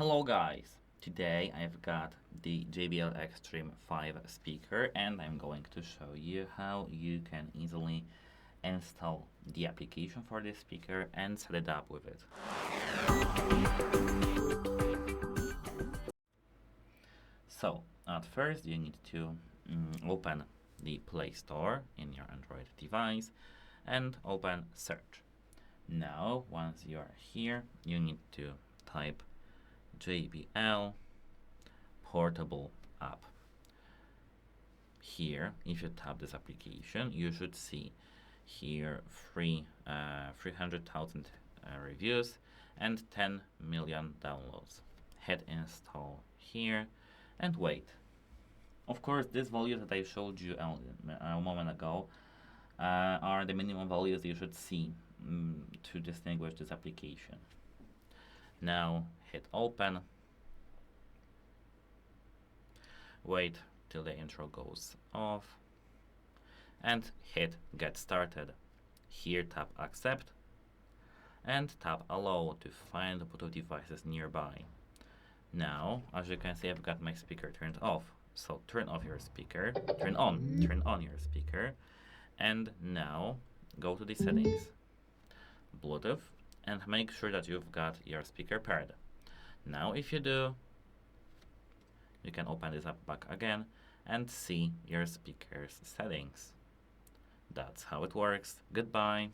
Hello guys! Today I've got the JBL Xtreme 5 speaker and I'm going to show you how you can easily install the application for this speaker and set it up with it. So at first you need to open the Play Store in your Android device and open search. Now once you are here you need to type JBL Portable App. Here, if you tap this application, you should see here 300,000 reviews and 10 million downloads. Hit install here and wait. Of course, these values that I showed you a moment ago are the minimum values you should see to distinguish this application. Now hit open, wait till the intro goes off and hit get started. Here tap accept and tap allow to find the Bluetooth devices nearby. Now as you can see, I've got my speaker turned off, so turn off your speaker, turn on your speaker, and now go to the settings, Bluetooth, and make sure that you've got your speaker paired. Now if you do, you can open this app back again and see your speaker's settings. That's how it works. Goodbye.